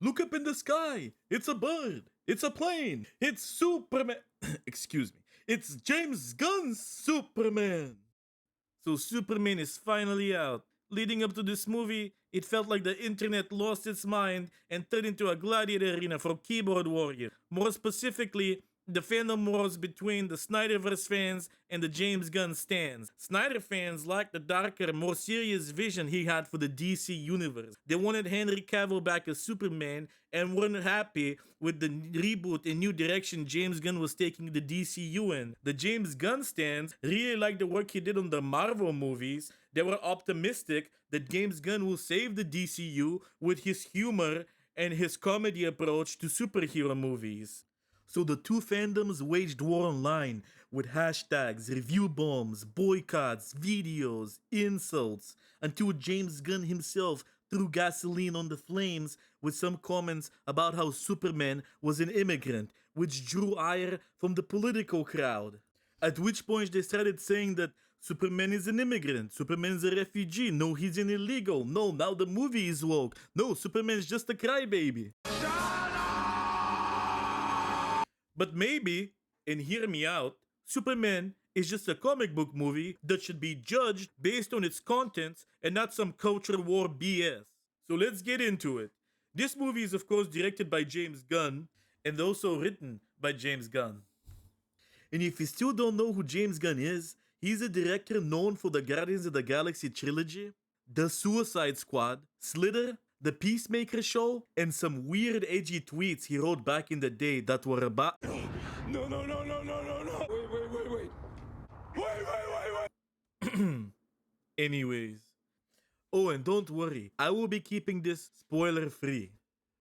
Look up in the sky. It's a bird. It's a plane. It's Superman. Excuse me. It's James Gunn's Superman. So Superman is finally out. Leading up to this movie, it felt like the internet lost its mind and turned into a gladiator arena for keyboard warriors. More specifically, the fandom wars between the Snyderverse fans and the James Gunn stans. Snyder fans liked the darker, more serious vision he had for the DC universe. They wanted Henry Cavill back as Superman and weren't happy with the reboot and new direction James Gunn was taking the DCU in. The James Gunn stans really liked the work he did on the Marvel movies. They were optimistic that James Gunn will save the DCU with his humor and his comedy approach to superhero movies. So the two fandoms waged war online with hashtags, review bombs, boycotts, videos, insults, until James Gunn himself threw gasoline on the flames with some comments about how Superman was an immigrant, which drew ire from the political crowd. At which point they started saying that Superman is an immigrant, Superman's a refugee, no, he's an illegal, no, now the movie is woke, no, Superman's just a crybaby. But maybe, and hear me out, Superman is just a comic book movie that should be judged based on its contents and not some culture war BS. So let's get into it. This movie is of course directed by James Gunn and also written by James Gunn. And if you still don't know who James Gunn is, he's a director known for the Guardians of the Galaxy trilogy, The Suicide Squad, Slither, The Peacemaker Show, and some weird edgy tweets he wrote back in the day that were about... No. Wait. Anyways. Oh, and don't worry, I will be keeping this spoiler free.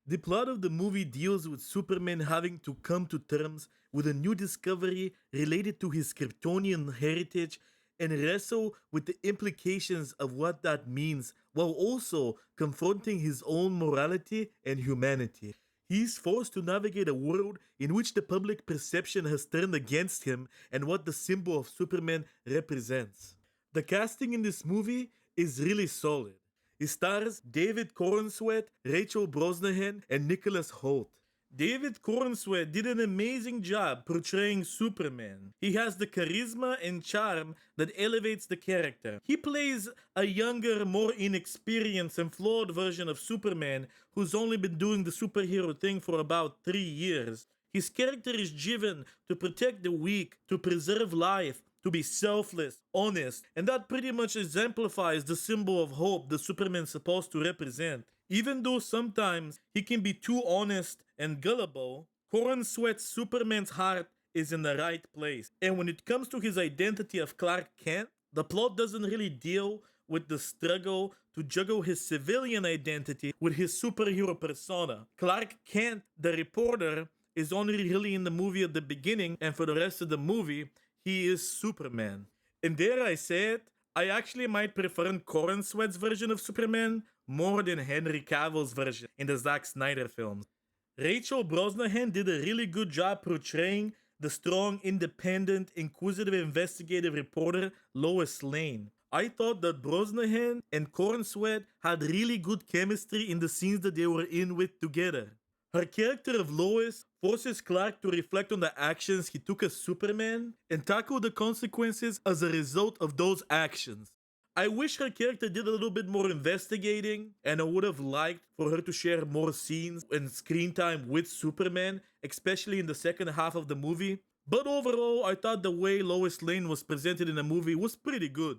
The plot of the movie deals with Superman having to come to terms with a new discovery related to his Kryptonian heritage and wrestle with the implications of what that means while also confronting his own morality and humanity. He's forced to navigate a world in which the public perception has turned against him and what the symbol of Superman represents. The casting in this movie is really solid. It stars David Corenswet, Rachel Brosnahan, and Nicholas Hoult. David Corenswet did an amazing job portraying Superman. He has the charisma and charm that elevates the character. He plays a younger, more inexperienced and flawed version of Superman who's only been doing the superhero thing for about 3 years. His character is driven to protect the weak, to preserve life, to be selfless, honest, and that pretty much exemplifies the symbol of hope that Superman's supposed to represent. Even though sometimes he can be too honest and gullible, Corenswet's Superman's heart is in the right place. And when it comes to his identity of Clark Kent, the plot doesn't really deal with the struggle to juggle his civilian identity with his superhero persona. Clark Kent, the reporter, is only really in the movie at the beginning, and for the rest of the movie, he is Superman. And dare I say it, I actually might prefer Corenswet's version of Superman more than Henry Cavill's version in the Zack Snyder films. Rachel Brosnahan did a really good job portraying the strong, independent, inquisitive investigative reporter Lois Lane. I thought that Brosnahan and Corenswet had really good chemistry in the scenes that they were in with together. Her character of Lois forces Clark to reflect on the actions he took as Superman and tackle the consequences as a result of those actions. I wish her character did a little bit more investigating, and I would have liked for her to share more scenes and screen time with Superman, especially in the second half of the movie. But overall, I thought the way Lois Lane was presented in the movie was pretty good.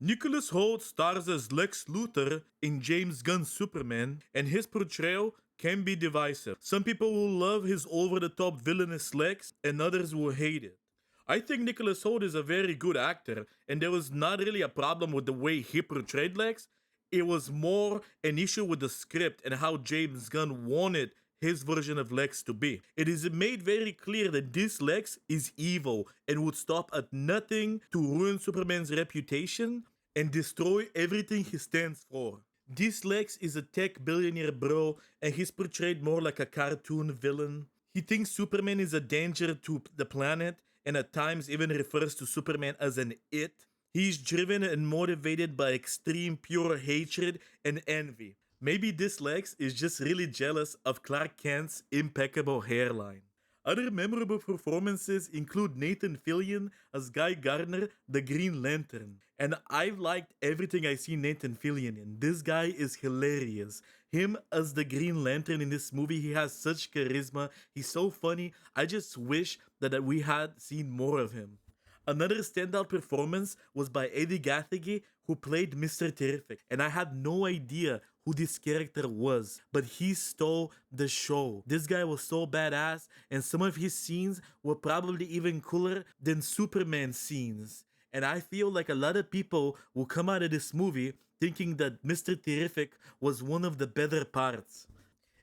Nicholas Hoult stars as Lex Luthor in James Gunn's Superman, and his portrayal can be divisive. Some people will love his over-the-top villainous Lex, and others will hate it. I think Nicholas Hoult is a very good actor, and there was not really a problem with the way he portrayed Lex. It was more an issue with the script and how James Gunn wanted his version of Lex to be. It is made very clear that this Lex is evil and would stop at nothing to ruin Superman's reputation and destroy everything he stands for. This Lex is a tech billionaire bro, and he's portrayed more like a cartoon villain. He thinks Superman is a danger to the planet, and at times even refers to Superman as an it. He's driven and motivated by extreme pure hatred and envy. Maybe this Lex is just really jealous of Clark Kent's impeccable hairline. Other memorable performances include Nathan Fillion as Guy Gardner, the Green Lantern. And I've liked everything I see Nathan Fillion in. This guy is hilarious. Him as the Green Lantern in this movie, he has such charisma. He's so funny. I just wish that we had seen more of him. Another standout performance was by Eddie Gathegi, who played Mr. Terrific, and I had no idea who this character was, but he stole the show. This guy was so badass, and some of his scenes were probably even cooler than Superman scenes. And I feel like a lot of people will come out of this movie thinking that Mr. Terrific was one of the better parts.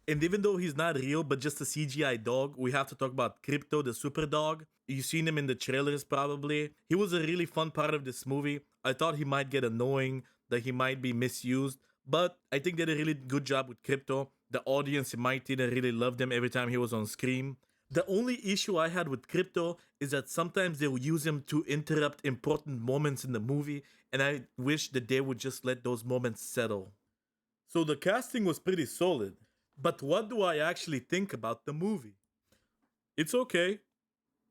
And even though he's not real, but just a CGI dog, we have to talk about Crypto, the super dog. You've seen him in the trailers probably. He was a really fun part of this movie. I thought he might get annoying, that he might be misused, but I think they did a really good job with Crypto. The audience in my theater really loved him every time he was on screen. The only issue I had with Crypto is that sometimes they will use him to interrupt important moments in the movie, and I wish that they would just let those moments settle. So the casting was pretty solid. But what do I actually think about the movie? It's okay.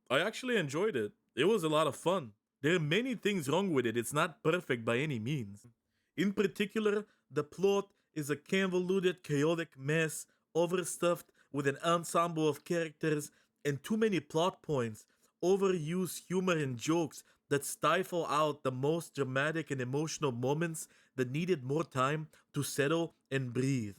I actually enjoyed it. It was a lot of fun. There are many things wrong with it. It's not perfect by any means. In particular, the plot is a convoluted, chaotic mess, overstuffed with an ensemble of characters and too many plot points, overused humor and jokes that stifle out the most dramatic and emotional moments that needed more time to settle and breathe.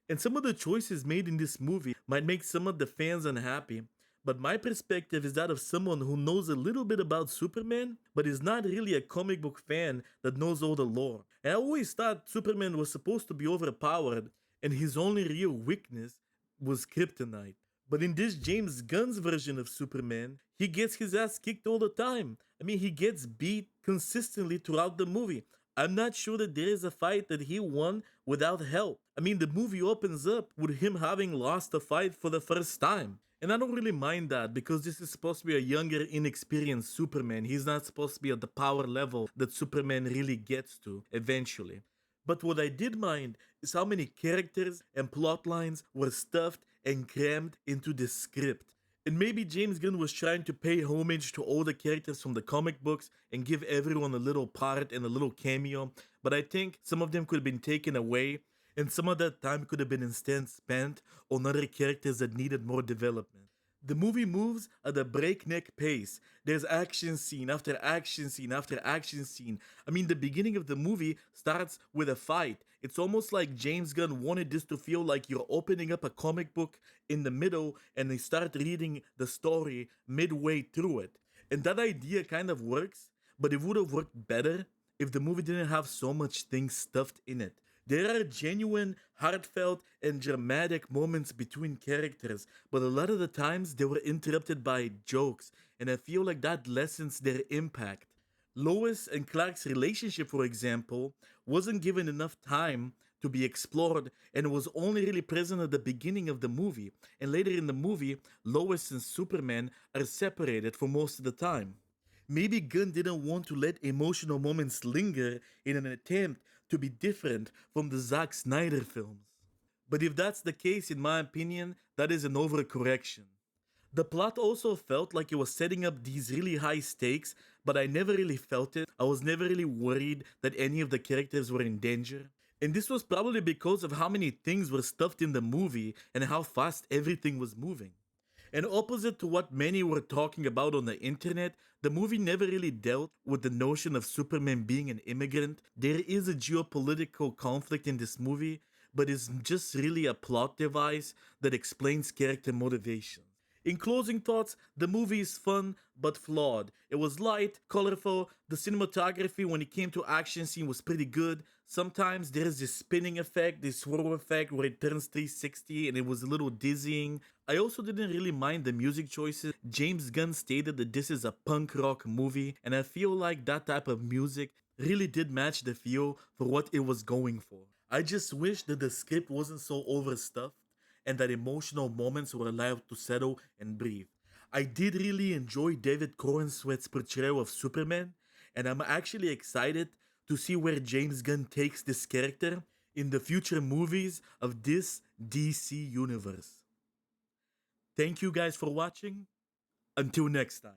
And some of the choices made in this movie might make some of the fans unhappy, but my perspective is that of someone who knows a little bit about Superman, but is not really a comic book fan that knows all the lore. And I always thought Superman was supposed to be overpowered, and his only real weakness was Kryptonite. But in this James Gunn's version of Superman, he gets his ass kicked all the time. I mean, he gets beat consistently throughout the movie. I'm not sure that there is a fight that he won without help. I mean, the movie opens up with him having lost a fight for the first time. And I don't really mind that because this is supposed to be a younger, inexperienced Superman. He's not supposed to be at the power level that Superman really gets to eventually. But what I did mind is how many characters and plot lines were stuffed and crammed into the script. And maybe James Gunn was trying to pay homage to all the characters from the comic books and give everyone a little part and a little cameo, but I think some of them could have been taken away, and some of that time could have been instead spent on other characters that needed more development. The movie moves at a breakneck pace. There's action scene after action scene after action scene. I mean, the beginning of the movie starts with a fight. It's almost like James Gunn wanted this to feel like you're opening up a comic book in the middle and they start reading the story midway through it. And that idea kind of works, but it would have worked better if the movie didn't have so much things stuffed in it. There are genuine, heartfelt, and dramatic moments between characters, but a lot of the times they were interrupted by jokes, and I feel like that lessens their impact. Lois and Clark's relationship, for example, wasn't given enough time to be explored and was only really present at the beginning of the movie. And later in the movie, Lois and Superman are separated for most of the time. Maybe Gunn didn't want to let emotional moments linger in an attempt to be different from the Zack Snyder films. But if that's the case, in my opinion, that is an overcorrection. The plot also felt like it was setting up these really high stakes, but I never really felt it. I was never really worried that any of the characters were in danger. And this was probably because of how many things were stuffed in the movie and how fast everything was moving. And opposite to what many were talking about on the internet, the movie never really dealt with the notion of Superman being an immigrant. There is a geopolitical conflict in this movie, but it's just really a plot device that explains character motivation. In closing thoughts, the movie is fun but flawed. It was light, colorful, the cinematography when it came to action scene was pretty good. Sometimes there's this spinning effect, this swirl effect where it turns 360 and it was a little dizzying. I also didn't really mind the music choices. James Gunn stated that this is a punk rock movie, and I feel like that type of music really did match the feel for what it was going for. I just wish that the script wasn't so overstuffed and that emotional moments were allowed to settle and breathe. I did really enjoy David Corenswet's portrayal of Superman, and I'm actually excited to see where James Gunn takes this character. in the future movies of this DC universe. Thank you guys for watching. Until next time.